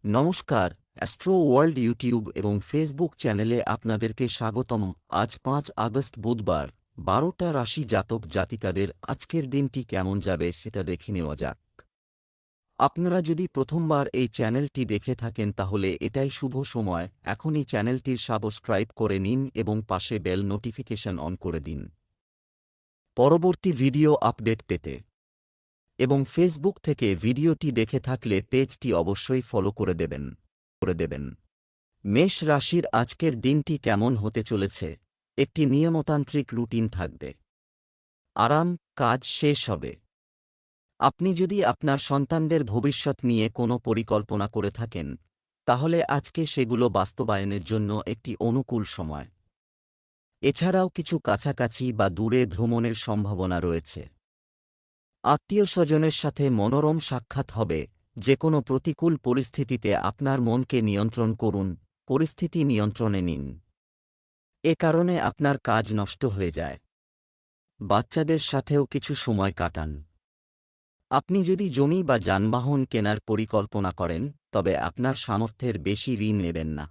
নমস্কার, astro world YouTube এবং Facebook চ্যানেলে আপনাদেরকে স্বাগতম। আজ 5 আগস্ট বুধবার, 12টা রাশি জাতক জাতিকাদের আজকের দিনটি কেমন যাবে সেটা দেখে নেওয়া যাক। আপনারা যদি প্রথমবার এই চ্যানেলটি দেখে থাকেন তাহলে এটাই শুভ সময়, এখনই চ্যানেলটির সাবস্ক্রাইব করে নিন এবং পাশে বেল নোটিফিকেশন অন করে দিন পরবর্তী ভিডিও আপডেট পেতে। এবং ফেসবুক থেকে ভিডিওটি দেখে থাকলে পেজটি অবশ্যই ফলো করে দেবেন। মেষ রাশির আজকের দিনটি কেমন হতে চলেছে? একটি নিয়মতান্ত্রিক রুটিন থাকবে। আরাম, কাজ শেষ হবে। আপনি যদি আপনার সন্তানদের ভবিষ্যৎ নিয়ে কোনো পরিকল্পনা করে থাকেন, তাহলে আজকে সেগুলো বাস্তবায়নের জন্য একটি অনুকূল সময়। এছাড়াও কিছু কাছাকাছি বা দূরে ভ্রমণের সম্ভাবনা রয়েছে। আত্মীয়স্বজনের সাথে মনোরম সাক্ষাৎ হবে। যে কোনো প্রতিকূল পরিস্থিতিতে আপনার মনকে নিয়ন্ত্রণ করুন, পরিস্থিতি নিয়ন্ত্রণে নিন। এ কারণে আপনার কাজ নষ্ট হয়ে যায়। বাচ্চাদের সাথেও কিছু সময় কাটান। আপনি যদি জমি বা যানবাহন কেনার পরিকল্পনা করেন, তবে আপনার সামর্থ্যের বেশি ঋণ নেবেন না।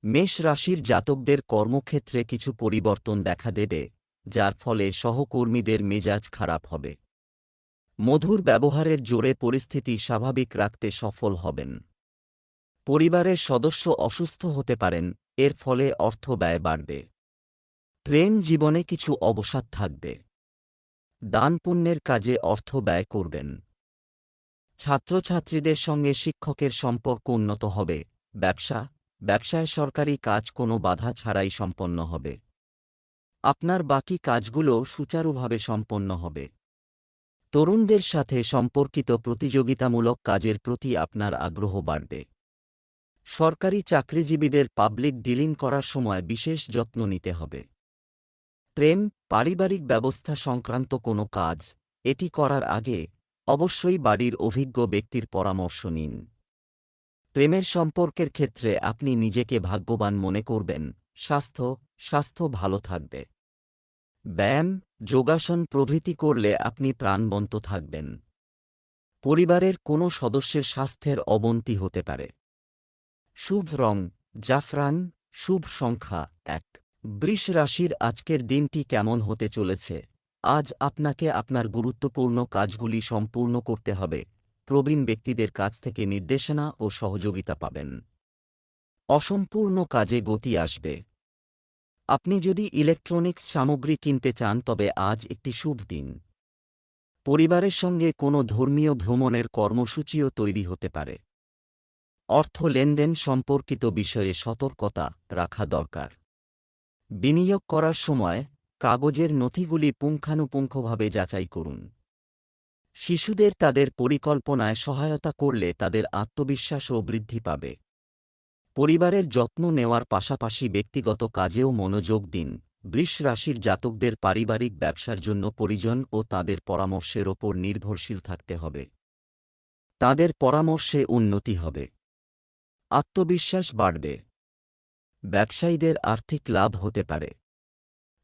মেষ রাশির জাতকদের কর্মক্ষেত্রে কিছু পরিবর্তন দেখা দেবে, যার ফলে সহকর্মীদের মেজাজ খারাপ হবে। মধুর ব্যবহারের জোরে পরিস্থিতি স্বাভাবিক রাখতে সফল হবেন। পরিবারের সদস্য অসুস্থ হতে পারেন, এর ফলে অর্থ ব্যয় বাড়বে। প্রেম জীবনে কিছু অবসাদ থাকবে। দান পুণ্যের কাজে অর্থ ব্যয় করবেন। ছাত্রছাত্রীদের সঙ্গে শিক্ষকের সম্পর্ক উন্নত হবে। ব্যবসায় সরকারি কাজ কোনো বাধা ছাড়াই সম্পন্ন হবে। আপনার বাকি কাজগুলো সুচারুভাবে সম্পন্ন হবে। তরুণদের সাথে সম্পর্কিত প্রতিযোগিতামূলক কাজের প্রতি আপনার আগ্রহ বাড়বে। সরকারি চাকরিজীবীদের পাবলিক ডিলিং করার সময় বিশেষ যত্ন নিতে হবে। প্রেম, পারিবারিক ব্যবস্থা সংক্রান্ত কোনো কাজ, এটি করার আগে অবশ্যই বাড়ির অভিজ্ঞ ব্যক্তির পরামর্শ নিন। প্রেমের সম্পর্কের ক্ষেত্রে আপনি নিজেকে ভাগ্যবান মনে করবেন। স্বাস্থ্য ভালো থাকবে। ব্যায়াম, যোগাসন প্রভৃতি করলে আপনি প্রাণবন্ত থাকবেন। পরিবারের কোনো সদস্যের স্বাস্থ্যের অবনতি হতে পারে। শুভ রং জাফরান, শুভ সংখ্যা 1। বৃষ রাশির আজকের দিনটি কেমন হতে চলেছে? আজ আপনাকে আপনার গুরুত্বপূর্ণ কাজগুলি সম্পূর্ণ করতে হবে। প্রবীণ ব্যক্তিদের কাছ থেকে নির্দেশনা ও সহযোগিতা পাবেন। অসম্পূর্ণ কাজে গতি আসবে। আপনি যদি ইলেকট্রনিক্স সামগ্রী কিনতে চান তবে আজ একটি শুভ দিন। পরিবারের সঙ্গে কোনো ধর্মীয় ভ্রমণের কর্মসূচিও তৈরি হতে পারে। অর্থ লেনদেন সম্পর্কিত বিষয়ে সতর্কতা রাখা দরকার। বিনিয়োগ করার সময় কাগজের নথিগুলি পুঙ্খানুপুঙ্খভাবে যাচাই করুন। শিশুদের তাদের পরিকল্পনায় সহায়তা করলে তাদের আত্মবিশ্বাসও বৃদ্ধি পাবে। পরিবারের যত্ন নেওয়ার পাশাপাশি ব্যক্তিগত কাজেও মনোযোগ দিন। বৃষ রাশির জাতকদের পারিবারিক ব্যবসার জন্য পরিজন ও তাদের পরামর্শের ওপর নির্ভরশীল থাকতে হবে। তাদের পরামর্শে উন্নতি হবে। আত্মবিশ্বাস বাড়বে। ব্যবসায়ীদের আর্থিক লাভ হতে পারে।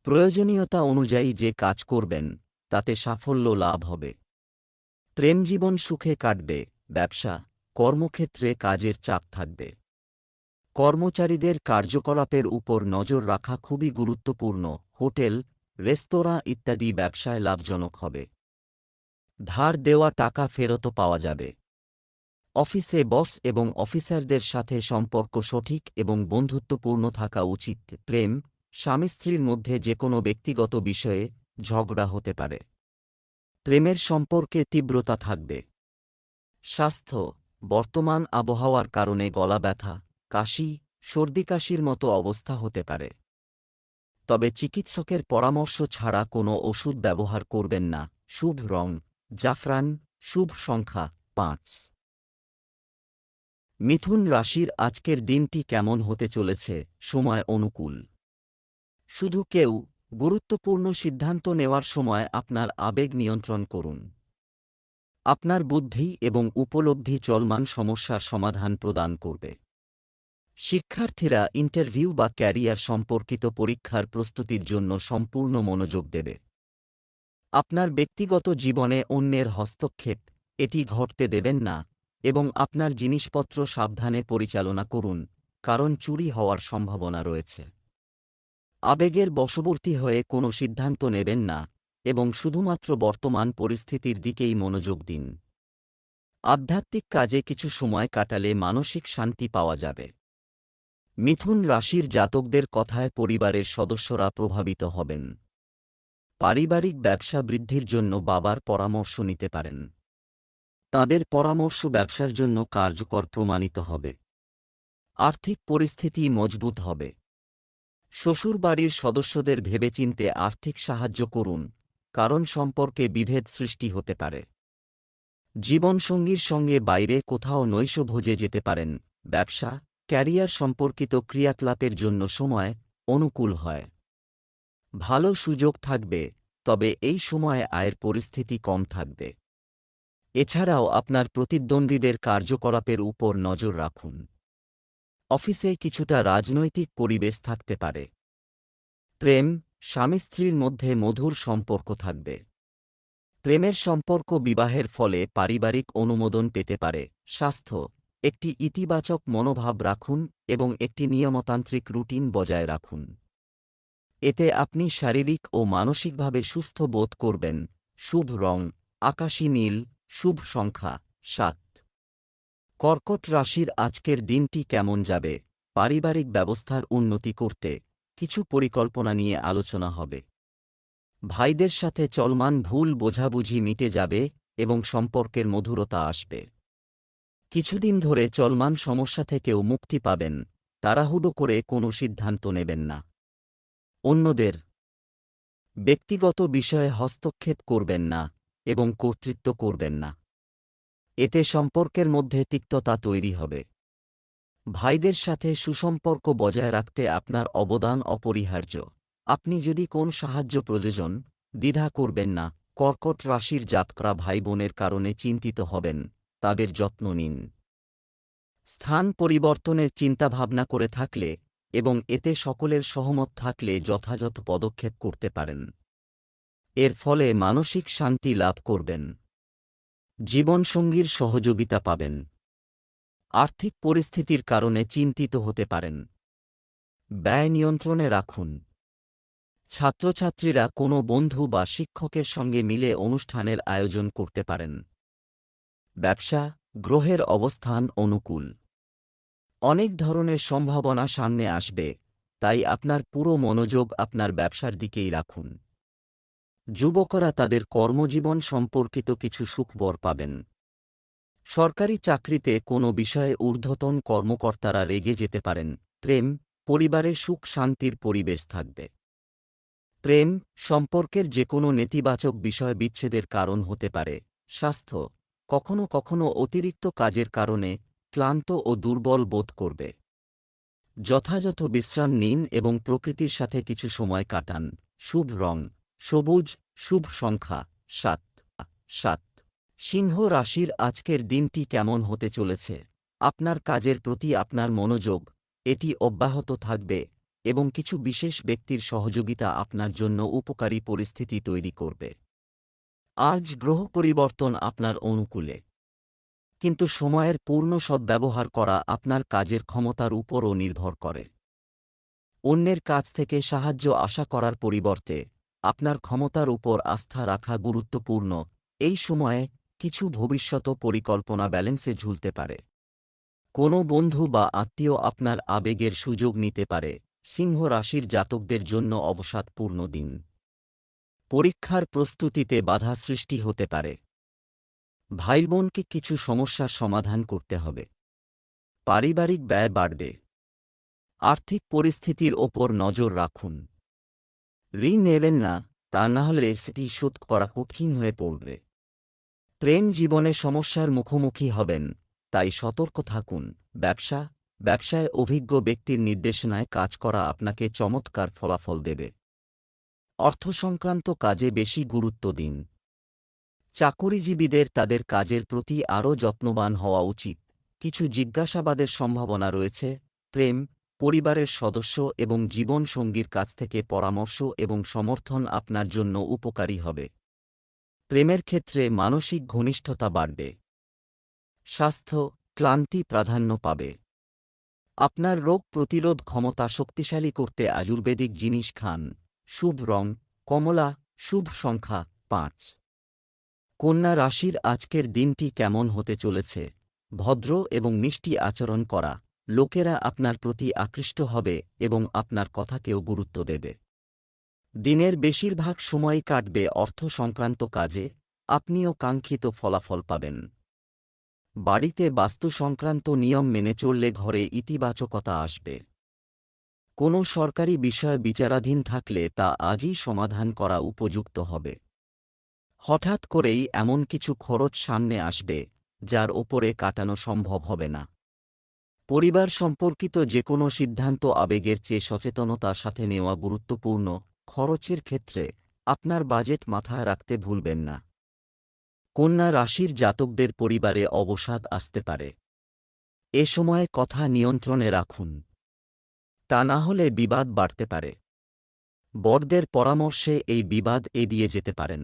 প্রয়োজনীয়তা অনুযায়ী যে কাজ করবেন তাতে সাফল্য লাভ হবে। প্রেমজীবন সুখে কাটবে। কর্মক্ষেত্রে কাজের চাপ থাকবে। কর্মচারীদের কার্যকলাপের উপর নজর রাখা খুবই গুরুত্বপূর্ণ। হোটেল, রেস্তোরাঁ ইত্যাদি ব্যবসায় লাভজনক হবে। ধার দেওয়া টাকা ফেরত পাওয়া যাবে। অফিসে বস এবং অফিসারদের সাথে সম্পর্ক সঠিক এবং বন্ধুত্বপূর্ণ থাকা উচিত। প্রেম, স্বামী স্ত্রীর মধ্যে যে কোনো ব্যক্তিগত বিষয়ে ঝগড়া হতে পারে। প্রেমের সম্পর্কে তীব্রতা থাকবে। স্বাস্থ্য, বর্তমান আবহাওয়ার কারণে গলা ব্যথা, কাশি, সর্দিকাশির মতো অবস্থা হতে পারে। তবে চিকিৎসকের পরামর্শ ছাড়া কোনো ওষুধ ব্যবহার করবেন না। শুভ রং জাফরান, শুভ সংখ্যা 5। মিথুন রাশির আজকের দিনটি কেমন হতে চলেছে? সময় অনুকূল। শুধু গুরুত্বপূর্ণ সিদ্ধান্ত নেওয়ার সময় আপনার আবেগ নিয়ন্ত্রণ করুন। আপনার বুদ্ধি এবং উপলব্ধি চলমান সমস্যার সমাধান প্রদান করবে। শিক্ষার্থীরা ইন্টারভিউ বা ক্যারিয়ার সম্পর্কিত পরীক্ষার প্রস্তুতির জন্য সম্পূর্ণ মনোযোগ দেবে। আপনার ব্যক্তিগত জীবনে অন্যের হস্তক্ষেপ, এটি ঘটতে দেবেন না। এবং আপনার জিনিসপত্র সাবধানে পরিচালনা করুন, কারণ চুরি হওয়ার সম্ভাবনা রয়েছে। আবেগের বশবর্তী হয়ে কোনো সিদ্ধান্ত নেবেন না এবং শুধুমাত্র বর্তমান পরিস্থিতির দিকেই মনোযোগ দিন। আধ্যাত্মিক কাজে কিছু সময় কাটালে মানসিক শান্তি পাওয়া যাবে। মিথুন রাশির জাতকদের কথায় পরিবারের সদস্যরা প্রভাবিত হবেন। পারিবারিক ব্যবসা বৃদ্ধির জন্য বাবার পরামর্শ নিতে পারেন। তাদের পরামর্শ ব্যবসার জন্য কার্যকর প্রমাণিত হবে। আর্থিক পরিস্থিতি মজবুত হবে। শ্বশুরবাড়ির সদস্যদের ভেবেচিন্তে আর্থিক সাহায্য করুন, কারণ সম্পর্কে বিভেদ সৃষ্টি হতে পারে। জীবনসঙ্গীর সঙ্গে বাইরে কোথাও নৈশভোজে যেতে পারেন। ব্যবসা, ক্যারিয়ার সম্পর্কিত ক্রিয়াকলাপের জন্য সময় অনুকূল হয়। ভালো সুযোগ থাকবে, তবে এই সময়ে আয়ের পরিস্থিতি কম থাকবে। এছাড়াও আপনার প্রতিদ্বন্দ্বীদের কার্যকলাপের উপর নজর রাখুন। অফিসে কিছুটা রাজনৈতিক পরিবেশ থাকতে পারে। প্রেম, স্বামী স্ত্রীর মধ্যে মধুর সম্পর্ক থাকবে। প্রেমের সম্পর্ক বিবাহের ফলে পারিবারিক অনুমোদন পেতে পারে। স্বাস্থ্য, একটি ইতিবাচক মনোভাব রাখুন এবং একটি নিয়মতান্ত্রিক রুটিন বজায় রাখুন। এতে আপনি শারীরিক ও মানসিকভাবে সুস্থ বোধ করবেন। শুভ রং আকাশী নীল। শুভ সংখ্যা 7। কর্কট রাশির আজকের দিনটি কেমন যাবে? পারিবারিক ব্যবস্থার উন্নতি করতে কিছু পরিকল্পনা নিয়ে আলোচনা হবে। ভাইদের সাথে চলমান ভুল বোঝাবুঝি মিটে যাবে এবং সম্পর্কের মধুরতা আসবে। কিছুদিন ধরে চলমান সমস্যা থেকেও মুক্তি পাবেন। তাড়াহুড়ো করে কোনো সিদ্ধান্ত নেবেন না। অন্যদের ব্যক্তিগত বিষয়ে হস্তক্ষেপ করবেন না এবং কর্তৃত্ব করবেন না। এতে সম্পর্কের মধ্যে তিক্ততা তৈরি হবে। ভাইদের সাথে সুসম্পর্ক বজায় রাখতে আপনার অবদান অপরিহার্য। আপনি যদি কোন সাহায্য প্রয়োজন, দ্বিধা করবেন না। কর্কট রাশির জাতকরা ভাই বোনের কারণে চিন্তিত হবেন, তাদের যত্ন নিন। স্থান পরিবর্তনের চিন্তাভাবনা করে থাকলে এবং এতে সকলের সহমত থাকলে যথাযথ পদক্ষেপ করতে পারেন। এর ফলে মানসিক শান্তি লাভ করবেন। জীবনসঙ্গীর সহযোগিতা পাবেন। আর্থিক পরিস্থিতির কারণে চিন্তিত হতে পারেন। ব্যয় নিয়ন্ত্রণে রাখুন। ছাত্রছাত্রীরা কোনো বন্ধু বা শিক্ষকের সঙ্গে মিলে অনুষ্ঠানের আয়োজন করতে পারেন। ব্যবসা, গ্রহের অবস্থান অনুকূল। অনেক ধরনের সম্ভাবনা সামনে আসবে, তাই আপনার পুরো মনোযোগ আপনার ব্যবসার দিকেই রাখুন। যুবকরা তাদের কর্মজীবন সম্পর্কিত কিছু সুখবর পাবেন। সরকারি চাকরিতে কোনো বিষয়ে ঊর্ধ্বতন কর্মকর্তারা রেগে যেতে পারেন। প্রেম, পরিবারে সুখ শান্তির পরিবেশ থাকবে। প্রেম, সম্পর্কের যে কোনো নেতিবাচক বিষয় বিচ্ছেদের কারণ হতে পারে। স্বাস্থ্য, কখনো কখনো অতিরিক্ত কাজের কারণে ক্লান্ত ও দুর্বল বোধ করবে। যথাযথ বিশ্রাম নিন এবং প্রকৃতির সাথে কিছু সময় কাটান। শুভ রং সবুজ। শুভ সংখ্যা 7। 7। সিংহ রাশির আজকের দিনটি কেমন হতে চলেছে? আপনার কাজের প্রতি আপনার মনোযোগ এটি অব্যাহত থাকবে এবং কিছু বিশেষ ব্যক্তির সহযোগিতা আপনার জন্য উপকারী পরিস্থিতি তৈরি করবে। আজ গ্রহ পরিবর্তন আপনার অনুকূলে, কিন্তু সময়ের পূর্ণ সদ্ব্যবহার করা আপনার কাজের ক্ষমতার উপরও নির্ভর করে। অন্যের কাছ থেকে সাহায্য আশা করার পরিবর্তে আপনার ক্ষমতার উপর আস্থা রাখা গুরুত্বপূর্ণ। এই সময়ে কিছু ভবিষ্যৎ পরিকল্পনা ব্যালেন্সে ঝুলতে পারে। কোনো বন্ধু বা আত্মীয় আপনার আবেগের সুযোগ নিতে পারে। সিংহ রাশির জাতকদের জন্য অবসাদপূর্ণ দিন। পরীক্ষার প্রস্তুতিতে বাধা সৃষ্টি হতে পারে। ভাইবোনকে কিছু সমস্যার সমাধান করতে হবে। পারিবারিক ব্যয় বাড়বে। আর্থিক পরিস্থিতির ওপর নজর রাখুন। ঋণ নেবেন না, তা না হলে সেটি শোধ করা কঠিন হয়ে পড়বে। প্রেম জীবনে সমস্যার মুখোমুখি হবেন, তাই সতর্ক থাকুন। ব্যবসায় অভিজ্ঞ ব্যক্তির নির্দেশনায় কাজ করা আপনাকে চমৎকার ফলাফল দেবে। অর্থ সংক্রান্ত কাজে বেশি গুরুত্ব দিন। চাকুরিজীবীদের তাদের কাজের প্রতি আরও যত্নবান হওয়া উচিত। কিছু জিজ্ঞাসাবাদের সম্ভাবনা রয়েছে। প্রেম, পরিবারের সদস্য এবং জীবনসঙ্গীর কাছ থেকে পরামর্শ এবং সমর্থন আপনার জন্য উপকারী হবে। প্রেমের ক্ষেত্রে মানসিক ঘনিষ্ঠতা বাড়বে। স্বাস্থ্য, ক্লান্তি প্রাধান্য পাবে। আপনার রোগ প্রতিরোধ ক্ষমতা শক্তিশালী করতে আয়ুর্বেদিক জিনিস খান। শুভ রং কমলা, শুভ সংখ্যা 5। কন্যা রাশির আজকের দিনটি কেমন হতে চলেছে? ভদ্র এবং মিষ্টি আচরণ করা, লোকেরা আপনার প্রতি আকৃষ্ট হবে এবং আপনার কথাকেও গুরুত্ব দেবে। দিনের বেশিরভাগ সময় কাটবে অর্থ সংক্রান্ত কাজে, আপনিও কাঙ্ক্ষিত ফলাফল পাবেন। বাড়িতে বাস্তু সংক্রান্ত নিয়ম মেনে চললে ঘরে ইতিবাচকতা আসবে। কোনো সরকারি বিষয় বিচারাধীন থাকলে তা আজই সমাধান করা উপযুক্ত হবে। হঠাৎ করেই এমন কিছু খরচ সামনে আসবে যার ওপরে কাটানো সম্ভব হবে না। পরিবার সম্পর্কিত যে কোনো সিদ্ধান্ত আবেগের চেয়ে সচেতনতার সাথে নেওয়া গুরুত্বপূর্ণ। খরচের ক্ষেত্রে আপনার বাজেট মাথায় রাখতে ভুলবেন না। কন্যা রাশির জাতকদের পরিবারে অবসাদ আসতে পারে। এ সময়ে কথা নিয়ন্ত্রণে রাখুন, তা না হলে বিবাদ বাড়তে পারে। বড়দের পরামর্শে এই বিবাদ এড়িয়ে যেতে পারেন।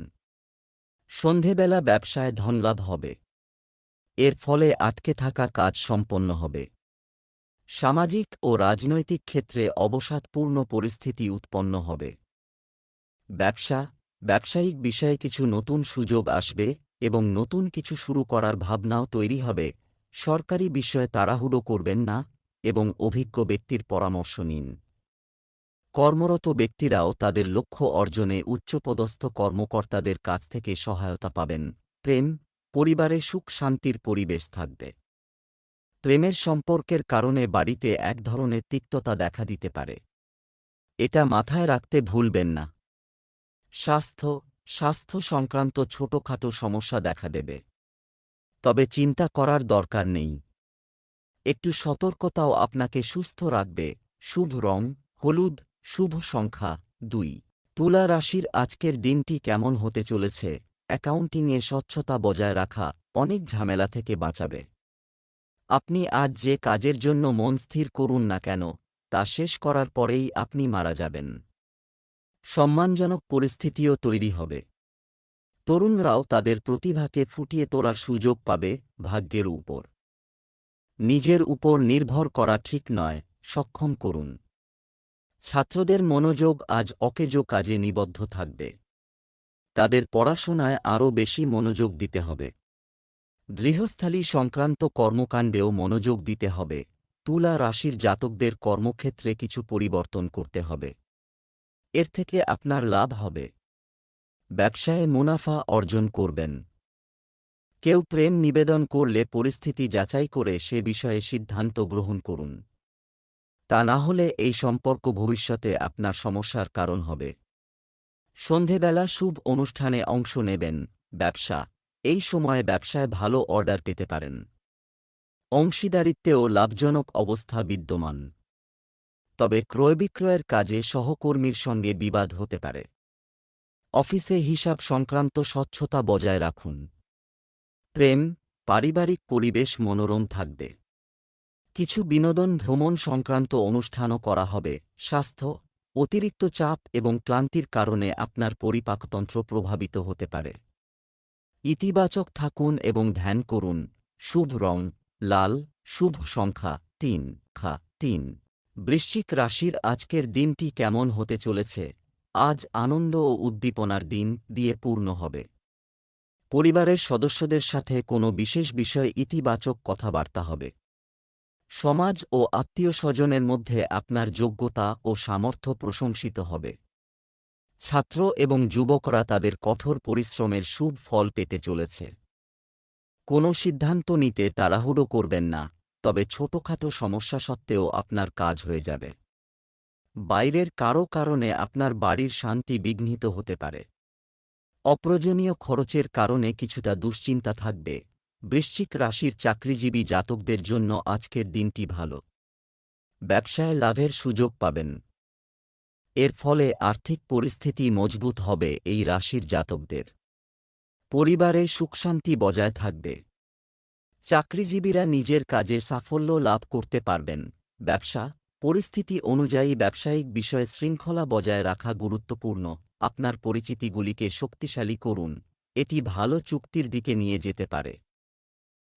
সন্ধেবেলা ব্যবসায় ধনলাভ হবে। এর ফলে আটকে থাকা কাজ সম্পন্ন হবে। সামাজিক ও রাজনৈতিক ক্ষেত্রে অবসাদপূর্ণ পরিস্থিতি উৎপন্ন হবে। ব্যবসায়িক বিষয়ে কিছু নতুন সুযোগ আসবে এবং নতুন কিছু শুরু করার ভাবনাও তৈরি হবে। সরকারি বিষয়ে তাড়াহুড়ো করবেন না এবং অভিজ্ঞ ব্যক্তির পরামর্শ নিন। কর্মরত ব্যক্তিরাও তাদের লক্ষ্য অর্জনে উচ্চপদস্থ কর্মকর্তাদের কাছ থেকে সহায়তা পাবেন। প্রেম, পরিবারে সুখ শান্তির পরিবেশ থাকবে। প্রেমের সম্পর্কের কারণে বাড়িতে এক ধরনের তিক্ততা দেখা দিতে পারে। এটা মাথায় রাখতে ভুলবেন না। স্বাস্থ্য সংক্রান্ত ছোটখাটো সমস্যা দেখা দেবে, তবে চিন্তা করার দরকার নেই। একটু সতর্কতাও আপনাকে সুস্থ রাখবে। শুভ রং হলুদ, শুভ সংখ্যা 2। তুলা রাশির আজকের দিনটি কেমন হতে চলেছে? অ্যাকাউন্টিংয়ে স্বচ্ছতা বজায় রাখা অনেক ঝামেলা থেকে বাঁচাবে। আপনি আজ যে কাজের জন্য মন স্থির করুন না কেন, তা শেষ করার পরেই আপনি মারা যাবেন। সম্মানজনক পরিস্থিতিও তৈরি হবে। তরুণরাও তাদের প্রতিভাকে ফুটিয়ে তোলার সুযোগ পাবে। ভাগ্যের উপর নিজের উপর নির্ভর করা ঠিক নয়, সক্ষম করুন। ছাত্রদের মনোযোগ আজ অকেজো কাজে নিবদ্ধ থাকবে। তাদের পড়াশোনায় আরও বেশি মনোযোগ দিতে হবে। গৃহস্থালী সংক্রান্ত কর্মকাণ্ডেও মনোযোগ দিতে হবে। তুলা রাশির জাতকদের কর্মক্ষেত্রে কিছু পরিবর্তন করতে হবে। এর থেকে আপনার লাভ হবে। ব্যবসায়ে মুনাফা অর্জন করবেন। কেউ প্রেম নিবেদন করলে পরিস্থিতি যাচাই করে সে বিষয়ে সিদ্ধান্ত গ্রহণ করুন। তা না হলে এই সম্পর্ক ভবিষ্যতে আপনার সমস্যার কারণ হবে। সন্ধেবেলা শুভ অনুষ্ঠানে অংশ নেবেন। এই সময়ে ব্যবসায় ভালো অর্ডার পেতে পারেন। অংশীদারিত্বেও লাভজনক অবস্থা বিদ্যমান, তবে ক্রয়বিক্রয়ের কাজে সহকর্মীর সঙ্গে বিবাদ হতে পারে। অফিসে হিসাব সংক্রান্ত স্বচ্ছতা বজায় রাখুন। প্রেম, পারিবারিক পরিবেশ মনোরম থাকবে। কিছু বিনোদন ভ্রমণ সংক্রান্ত অনুষ্ঠানও করা হবে। স্বাস্থ্য, অতিরিক্ত চাপ এবং ক্লান্তির কারণে আপনার পরিপাকতন্ত্র প্রভাবিত হতে পারে। ইতিবাচক থাকুন এবং ধ্যান করুন। শুভ রং লাল, শুভ সংখ্যা 3। বৃশ্চিক রাশির আজকের দিনটি কেমন হতে চলেছে? আজ আনন্দ ও উদ্দীপনার দিন দিয়ে পূর্ণ হবে। পরিবারের সদস্যদের সাথে কোনো বিশেষ বিষয়ে ইতিবাচক কথাবার্তা হবে। সমাজ ও আত্মীয় স্বজনের মধ্যে আপনার যোগ্যতা ও সামর্থ্য প্রশংসিত হবে। ছাত্র এবং যুবকরা তাদের কঠোর পরিশ্রমের শুভ ফল পেতে চলেছে। কোনো সিদ্ধান্ত নিতে তাড়াহুড়ো করবেন না, তবে ছোটখাটো সমস্যা সত্ত্বেও আপনার কাজ হয়ে যাবে। বাইরের কারও কারণে আপনার বাড়ির শান্তি বিঘ্নিত হতে পারে। অপ্রয়োজনীয় খরচের কারণে কিছুটা দুশ্চিন্তা থাকবে। বৃশ্চিক রাশির চাকরিজীবী জাতকদের জন্য আজকের দিনটি ভালো। ব্যবসায় লাভের সুযোগ পাবেন। এর ফলে আর্থিক পরিস্থিতি মজবুত হবে এই রাশির জাতকদের। পরিবারে সুখশান্তি বজায় থাকবে। চাকরিজীবীরা নিজের কাজে সাফল্য লাভ করতে পারবেন। পরিস্থিতি অনুযায়ী ব্যবসায়িক বিষয়ে শৃঙ্খলা বজায় রাখা গুরুত্বপূর্ণ। আপনার পরিচিতিগুলিকে শক্তিশালী করুন, এটি ভালো চুক্তির দিকে নিয়ে যেতে পারে।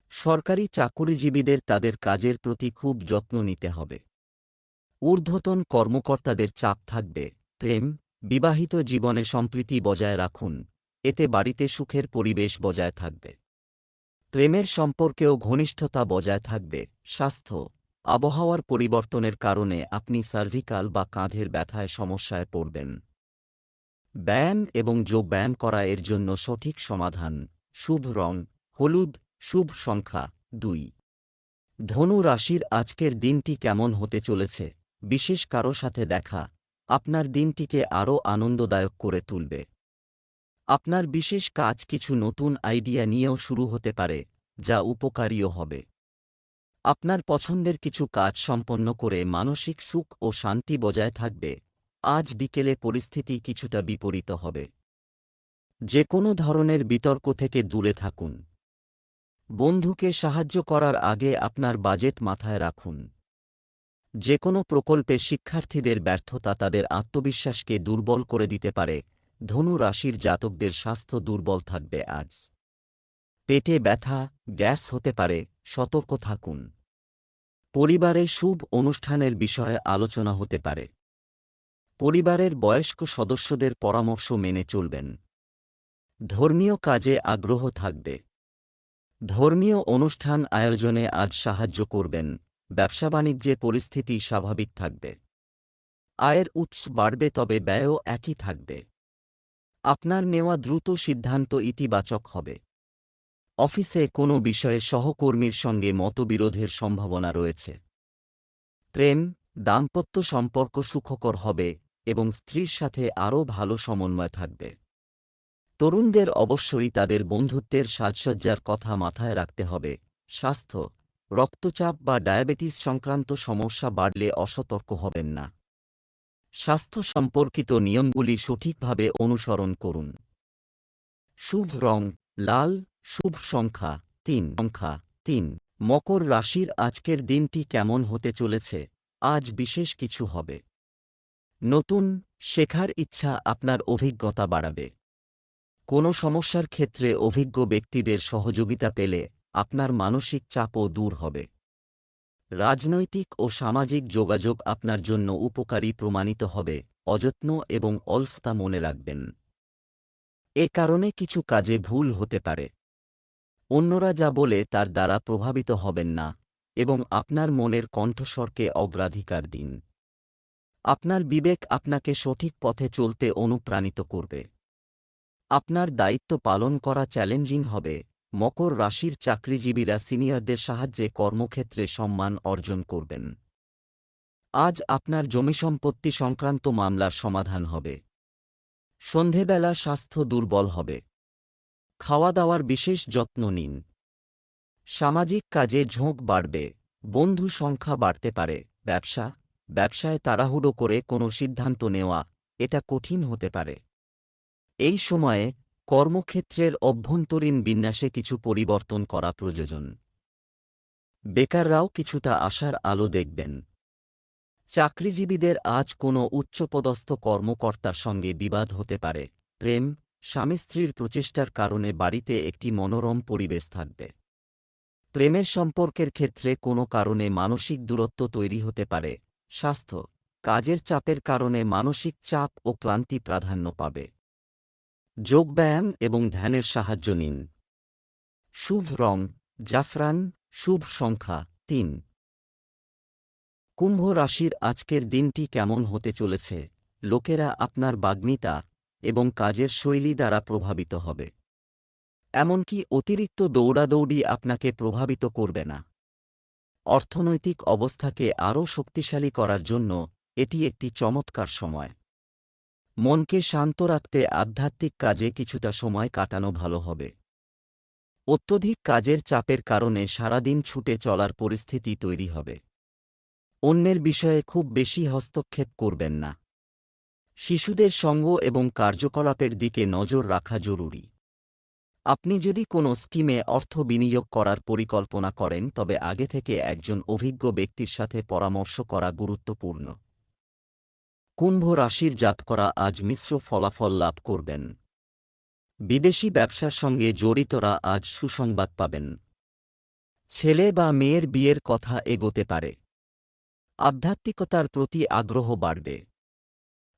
সরকারি চাকুরিজীবীদের তাদের কাজের প্রতি খুব যত্ন নিতে হবে। ঊর্ধ্বতন কর্মকর্তাদের চাপ থাকবে। প্রেম, বিবাহিত জীবনে সম্প্রীতি বজায় রাখুন, এতে বাড়িতে সুখের পরিবেশ বজায় থাকবে। প্রেমের সম্পর্কেও ঘনিষ্ঠতা বজায় থাকবে। স্বাস্থ্য, আবহাওয়ার পরিবর্তনের কারণে আপনি সার্ভিকাল বা কাঁধের ব্যথায় সমস্যায় পড়বেন। ব্যায়াম এবং যোগব্যায়াম করা এর জন্য সঠিক সমাধান। শুভ রং হলুদ, শুভ সংখ্যা 2। ধনু রাশির আজকের দিনটি কেমন হতে চলেছে? বিশেষ কারো সাথে দেখা আপনার দিনটিকে আরও আনন্দদায়ক করে তুলবে। আপনার বিশেষ কাজ কিছু নতুন আইডিয়া নিয়েও শুরু হতে পারে, যা উপকারীও হবে। আপনার পছন্দের কিছু কাজ সম্পন্ন করে মানসিক সুখ ও শান্তি বজায় থাকবে। আজ বিকেলে পরিস্থিতি কিছুটা বিপরীত হবে। যে কোনো ধরনের বিতর্ক থেকে দূরে থাকুন। বন্ধুকে সাহায্য করার আগে আপনার বাজেট মাথায় রাখুন। যে কোনো প্রকল্পে শিক্ষার্থীদের ব্যর্থতা তাদের আত্মবিশ্বাসকে দুর্বল করে দিতে পারে। ধনু রাশির জাতকদের স্বাস্থ্য দুর্বল থাকবে আজ। পেটে ব্যথা, গ্যাস হতে পারে, সতর্ক থাকুন। পরিবারে শুভ অনুষ্ঠানের বিষয়ে আলোচনা হতে পারে। পরিবারের বয়স্ক সদস্যদের পরামর্শ মেনে চলবেন। ধর্মীয় কাজে আগ্রহ থাকবে। ধর্মীয় অনুষ্ঠান আয়োজনে আজ সাহায্য করবেন। ব্যবসা-বাণিজ্যে পরিস্থিতি স্বাভাবিক থাকবে। আয়ের উৎস বাড়বে, তবে ব্যয়ও একই থাকবে। আপনার নেওয়া দ্রুত সিদ্ধান্ত ইতিবাচক হবে। অফিসে কোনো বিষয়ে সহকর্মীর সঙ্গে মতবিরোধের সম্ভাবনা রয়েছে। প্রেম, দাম্পত্য সম্পর্ক সুখকর হবে এবং স্ত্রীর সাথে আরও ভালো সমন্বয় থাকবে। তরুণদের অবশ্যই তাদের বন্ধুত্বের সাজসজ্জার কথা মাথায় রাখতে হবে। স্বাস্থ্য, রক্তচাপ বা ডায়াবেটিস সংক্রান্ত সমস্যা বাড়লে অসতর্ক হবেন না। স্বাস্থ্য সম্পর্কিত নিয়মগুলি সঠিকভাবে অনুসরণ করুন। শুভ রং লাল, শুভ সংখ্যা 3। মকর রাশির আজকের দিনটি কেমন হতে চলেছে? আজ বিশেষ কিছু হবে। নতুন শেখার ইচ্ছা আপনার অভিজ্ঞতা বাড়াবে। কোনো সমস্যার ক্ষেত্রে অভিজ্ঞ ব্যক্তিদের সহযোগিতা পেলে আপনার মানসিক চাপও দূর হবে। রাজনৈতিক ও সামাজিক যোগাযোগ আপনার জন্য উপকারী প্রমাণিত হবে। অযত্ন এবং অলসতা মনে রাখবেন। এ কারণে কিছু কাজে ভুল হতে পারে। অন্যরা যা বলে তার দ্বারা প্রভাবিত হবেন না এবং আপনার মনের কণ্ঠস্বরকে অগ্রাধিকার দিন। আপনার বিবেক আপনাকে সঠিক পথে চলতে অনুপ্রাণিত করবে। আপনার দায়িত্ব পালন করা চ্যালেঞ্জিং হবে। মকর রাশির চাকরিজীবীরা সিনিয়রদের সাহায্যে কর্মক্ষেত্রে সম্মান অর্জন করবেন। আজ আপনার জমিসম্পত্তি সংক্রান্ত মামলার সমাধান হবে। সন্ধেবেলা স্বাস্থ্য দুর্বল হবে। খাওয়া দাওয়ার বিশেষ যত্ন নিন। সামাজিক কাজে ঝোঁক বাড়বে। বন্ধু সংখ্যা বাড়তে পারে। ব্যবসায় তাড়াহুড়ো করে কোনো সিদ্ধান্ত নেওয়া, এটা কঠিন হতে পারে। এই সময়ে কর্মক্ষেত্রের অভ্যন্তরীণ বিন্যাসে কিছু পরিবর্তন করা প্রয়োজন। বেকাররাও কিছুটা আশার আলো দেখবেন। চাকরিজীবীদের আজ কোনো উচ্চপদস্থ কর্মকর্তার সঙ্গে বিবাদ হতে পারে। প্রেম, স্বামী স্ত্রীর প্রচেষ্টার কারণে বাড়িতে একটি মনোরম পরিবেশ থাকবে। প্রেমের সম্পর্কের ক্ষেত্রে কোনো কারণে মানসিক দূরত্ব তৈরি হতে পারে। স্বাস্থ্য, কাজের চাপের কারণে মানসিক চাপ ও ক্লান্তি প্রাধান্য পাবে। যোগব্যায়াম এবং ধ্যানের সাহায্য নিন। শুভ রং জাফরান, শুভ সংখ্যা 3। কুম্ভ রাশির আজকের দিনটি কেমন হতে চলেছে? লোকেরা আপনার বাগ্মিতা এবং কাজের শৈলী দ্বারা প্রভাবিত হবে। এমনকি অতিরিক্ত দৌড়াদৌড়ি আপনাকে প্রভাবিত করবে না। অর্থনৈতিক অবস্থাকে আরও শক্তিশালী করার জন্য এটি একটি চমৎকার সময়। মনকে শান্ত রাখতে আধ্যাত্মিক কাজে কিছুটা সময় কাটানো ভালো হবে। অত্যধিক কাজের চাপের কারণে সারাদিন ছুটে চলার পরিস্থিতি তৈরি হবে। অন্যের বিষয়ে খুব বেশি হস্তক্ষেপ করবেন না। শিশুদের সঙ্গ এবং কার্যকলাপের দিকে নজর রাখা জরুরি। আপনি যদি কোনো স্কিমে অর্থ বিনিয়োগ করার পরিকল্পনা করেন, তবে আগে থেকে একজন অভিজ্ঞ ব্যক্তির সাথে পরামর্শ করা গুরুত্বপূর্ণ। কুম্ভ রাশির জাতকরা আজ মিশ্র ফলাফল লাভ করবেন। বিদেশি ব্যবসার সঙ্গে জড়িতরা আজ সুসংবাদ পাবেন। ছেলে বা মেয়ের বিয়ের কথা এগোতে পারে। আধ্যাত্মিকতার প্রতি আগ্রহ বাড়বে।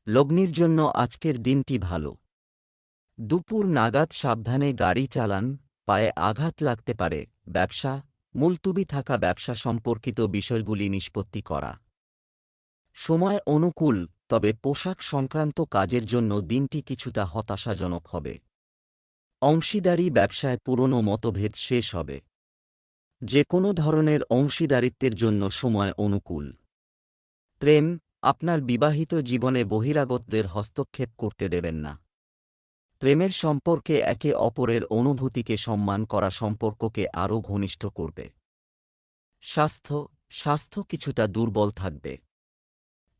লগ্নির জন্য আজকের দিনটি ভালো। দুপুর নাগাদ সাবধানে গাড়ি চালান, পায়ে আঘাত লাগতে পারে। ব্যবসা, মুলতুবি থাকা ব্যবসা সম্পর্কিত বিষয়গুলি নিষ্পত্তি করা। সময় অনুকূল, তবে পোশাক সংক্রান্ত কাজের জন্য দিনটি কিছুটা হতাশাজনক হবে। অংশীদারি ব্যবসায় পুরনো মতভেদ শেষ হবে। যে কোনো ধরনের অংশীদারিত্বের জন্য সময় অনুকূল। প্রেম, আপনার বিবাহিত জীবনে বহিরাগতদের হস্তক্ষেপ করতে দেবেন না। প্রেমের সম্পর্কে একে অপরের অনুভূতিকে সম্মান করা সম্পর্ককে আরও ঘনিষ্ঠ করবে। স্বাস্থ্য কিছুটা দুর্বল থাকবে।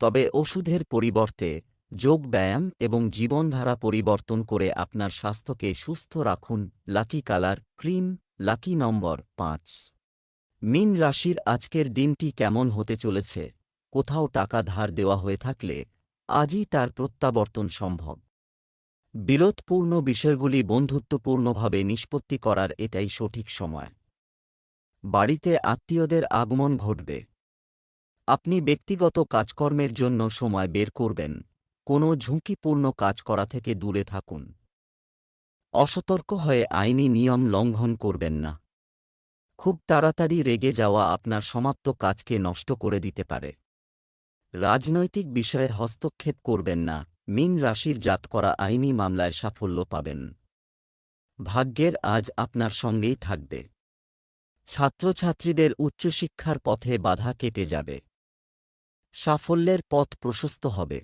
তবে ওষুধের পরিবর্তে যোগ ব্যায়াম এবং জীবনধারা পরিবর্তন করে আপনার স্বাস্থ্যকে সুস্থ রাখুন। লাকি কালার ক্রিম, লাকি নম্বর 5। মীন রাশির আজকের দিনটি কেমন হতে চলেছে? কোথাও টাকা ধার দেওয়া হয়ে থাকলে আজই তার প্রত্যাবর্তন সম্ভব। বিরোধপূর্ণ বিষয়গুলি বন্ধুত্বপূর্ণভাবে নিষ্পত্তি করার এটাই সঠিক সময়। বাড়িতে আত্মীয়দের আগমন ঘটবে। আপনি ব্যক্তিগত কাজকর্মের জন্য সময় বের করবেন। কোনো ঝুঁকিপূর্ণ কাজ করা থেকে দূরে থাকুন। অসতর্ক হয়ে আইনি নিয়ম লঙ্ঘন করবেন না। খুব তাড়াতাড়ি রেগে যাওয়া আপনার সমাপ্ত কাজকে নষ্ট করে দিতে পারে। রাজনৈতিক বিষয়ে হস্তক্ষেপ করবেন না। মীন রাশির জাতকরা আইনি মামলায় সাফল্য পাবেন। ভাগ্যের আজ আপনার সঙ্গেই থাকবে। ছাত্রছাত্রীদের উচ্চশিক্ষার পথে বাধা কেটে যাবে। সাফল্যের পথ প্রশস্ত হবে।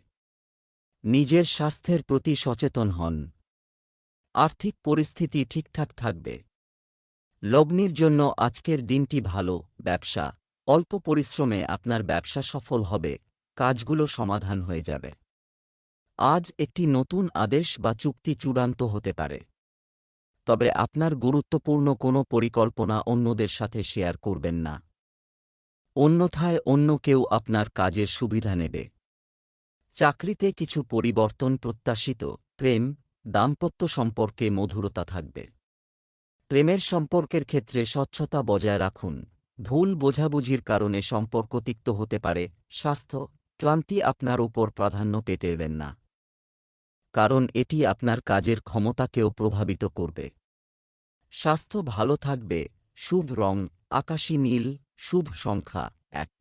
নিজের স্বাস্থ্যের প্রতি সচেতন হন। আর্থিক পরিস্থিতি ঠিকঠাক থাকবে। লগ্নির জন্য আজকের দিনটি ভালো। ব্যবসা, অল্প পরিশ্রমে আপনার ব্যবসা সফল হবে। কাজগুলো সমাধান হয়ে যাবে। আজ একটি নতুন আদেশ বা চুক্তি চূড়ান্ত হতে পারে। তবে আপনার গুরুত্বপূর্ণ কোনো পরিকল্পনা অন্যদের সাথে শেয়ার করবেন না। অন্যথায় অন্য কেউ আপনার কাজের সুবিধা নেবে। চাকরিতে কিছু পরিবর্তন প্রত্যাশিত। প্রেম, দাম্পত্য সম্পর্কে মধুরতা থাকবে। প্রেমের সম্পর্কের ক্ষেত্রে স্বচ্ছতা বজায় রাখুন। ভুল বোঝাবুঝির কারণে সম্পর্ক তিক্ত হতে পারে। স্বাস্থ্য, ক্লান্তি আপনার উপর প্রাধান্য পেতে দেবেন না, কারণ এটি আপনার কাজের ক্ষমতাকেও প্রভাবিত করবে। স্বাস্থ্য ভালো থাকবে। শুভ রং আকাশী নীল। শুভ সংখ্যা 1।